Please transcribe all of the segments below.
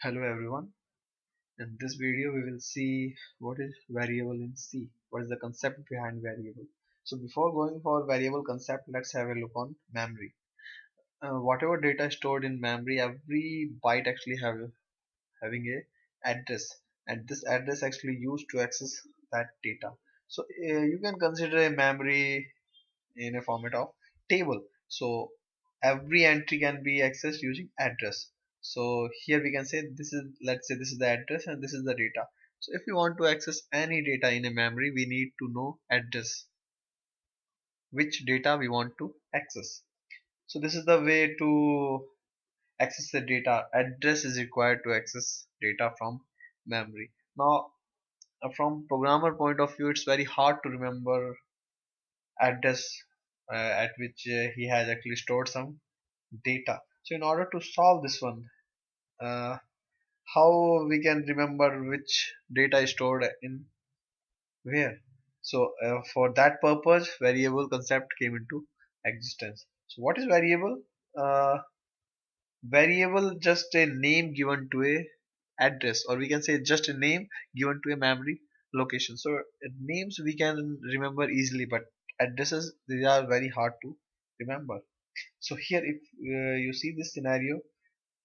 Hello everyone. In this video we will see what is variable in C. What is the concept behind variable. So before going for variable concept, let's have a look on memory. Whatever data stored in memory, every byte actually having a address, and this address actually used to access that data. So you can consider a memory in a format of table. So every entry can be accessed using address. So here we can say this is, let's say this is the address and this is the data. So if we want to access any data in a memory, we need to know address, which data we want to access. So this is the way to access the data. Address is required to access data from memory. Now from programmer point of view, it's very hard to remember address at which he has actually stored some data. So in order to solve this one, uh, how we can remember which data is stored in where? So for that purpose, variable concept came into existence. So what is variable? Uh, Variable just a name given to a address, or we can say just a name given to a memory location. So names we can remember easily, but addresses they are very hard to remember. So here if you see this scenario,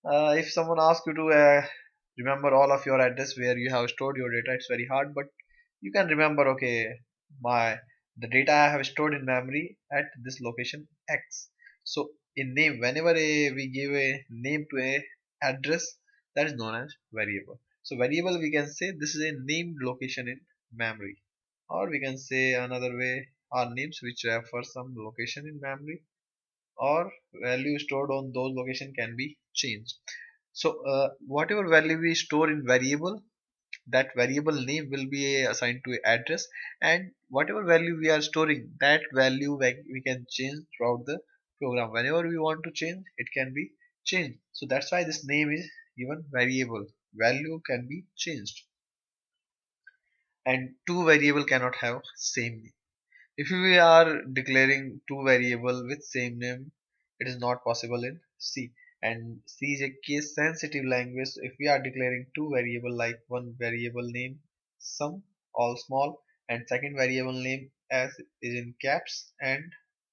if someone asks you to remember all of your address where you have stored your data, it's very hard, but you can remember, okay, my the data I have stored in memory at this location X. So in name, whenever we give a name to a address, that is known as variable. So variable we can say this is a named location in memory, or we can say another way are names which refer some location in memory, or value stored on those location can be changed. So whatever value we store in variable, that variable name will be assigned to address, and whatever value we are storing, that value we can change throughout the program. Whenever we want to change, it can be changed. So that's why this name is given variable. Value can be changed, and two variable cannot have same name. If we are declaring two variable with same name, it is not possible in C. And C is a case sensitive language. So if we are declaring two variable, like one variable name sum all small, and second variable name as is in caps, and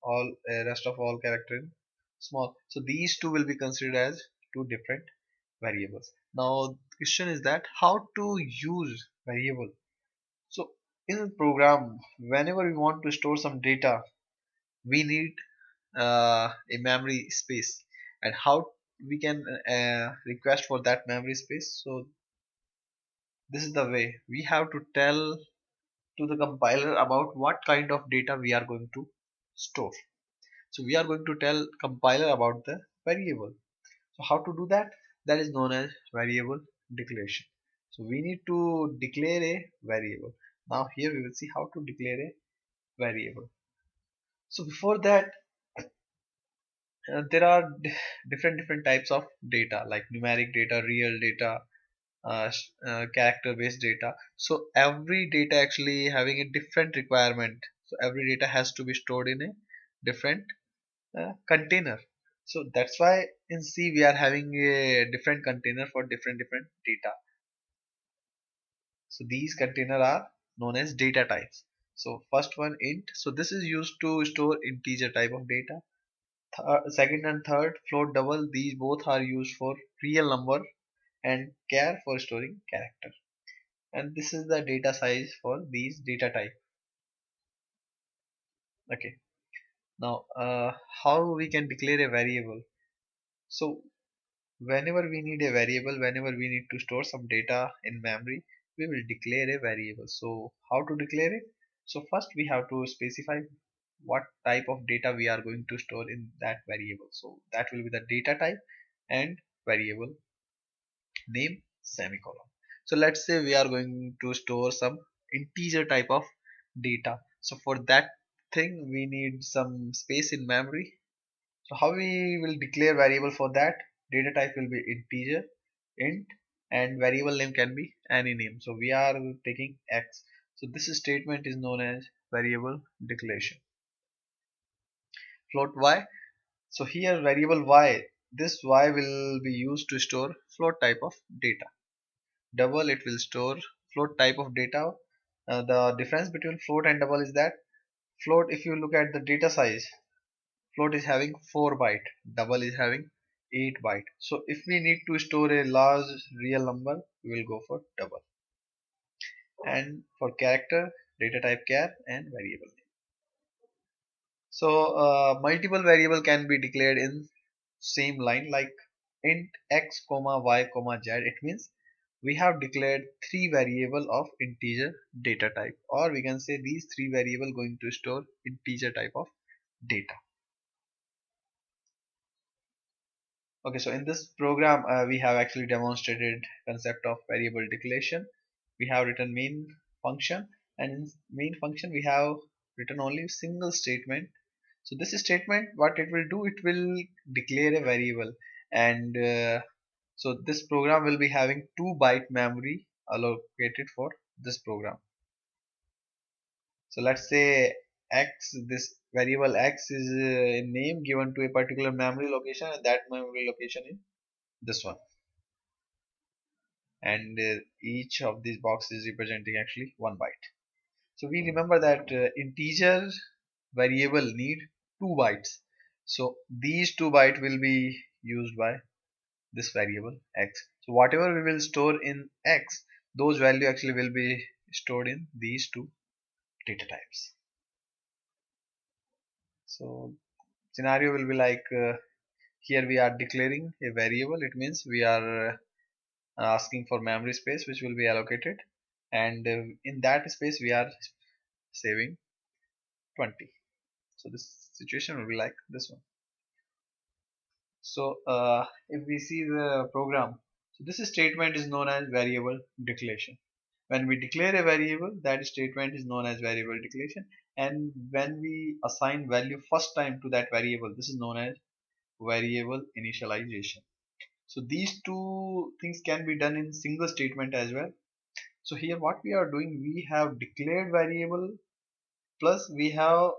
all rest of all character in small. So these two will be considered as two different variables. Now the question is that how to use variable. So in the program, whenever we want to store some data, we need a memory space, and how we can request for that memory space. So this is the way we have to tell to the compiler about what kind of data we are going to store. So we are going to tell compiler about the variable. So how to do that? That is known as variable declaration. So we need to declare a variable. Now here we will see how to declare a variable. So before that, there are different types of data, like numeric data, real data, character based data. So every data actually having a different requirement. So every data has to be stored in a different container. So that's why in C we are having a different container for different data. So these container are known as data types. So first one int. So this is used to store integer type of data. Second and third float double, these both are used for real number, and char for storing character. And this is the data size for these data type. Okay. Now how we can declare a variable. So whenever we need a variable, whenever we need to store some data in memory, we will declare a variable. So how to declare it? So first we have to specify what type of data we are going to store in that variable. So that will be the data type and variable name semicolon. So let's say we are going to store some integer type of data. So for that thing we need some space in memory. So how we will declare variable for that? Data type will be integer int, and variable name can be any name. So we are taking x. So this statement is known as variable declaration. Float y. So here variable y, this y will be used to store float type of data. Double, it will store float type of data. The difference between float and double is that float, if you look at the data size, float is having 4 byte, double is having 8 byte. So if we need to store a large real number, we will go for double. And for character, data type char and variable. So multiple variable can be declared in same line, like int x comma y comma z. It means we have declared three variable of integer data type, or we can say these three variable going to store integer type of data. Okay, so in this program we have actually demonstrated concept of variable declaration. We have written main function, and in main function we have written only single statement. So this statement, what it will do, it will declare a variable, and so this program will be having 2 byte memory allocated for this program. So let's say x, this variable x is a name given to a particular memory location, and that memory location is this one, and each of these boxes is representing actually 1 byte. So we remember that integer variable need 2 bytes. So these 2 byte will be used by this variable x. So whatever we will store in x, those value actually will be stored in these two data types. So scenario will be like here we are declaring a variable. It means we are asking for memory space which will be allocated, and in that space we are saving 20. So this situation will be like this one. So if we see the program, so this statement is known as variable declaration. When we declare a variable, that statement is known as variable declaration, and when we assign value first time to that variable, this is known as variable initialization. So these two things can be done in single statement as well. So here what we are doing, we have declared variable plus we have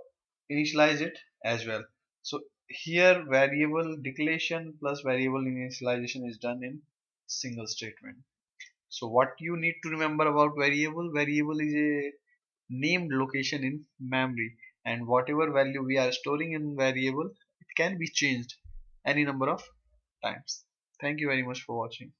initialized it as well. So here variable declaration plus variable initialization is done in single statement. So what you need to remember about variable, variable is a named location in memory, and whatever value we are storing in variable, it can be changed any number of times. Thank you very much for watching.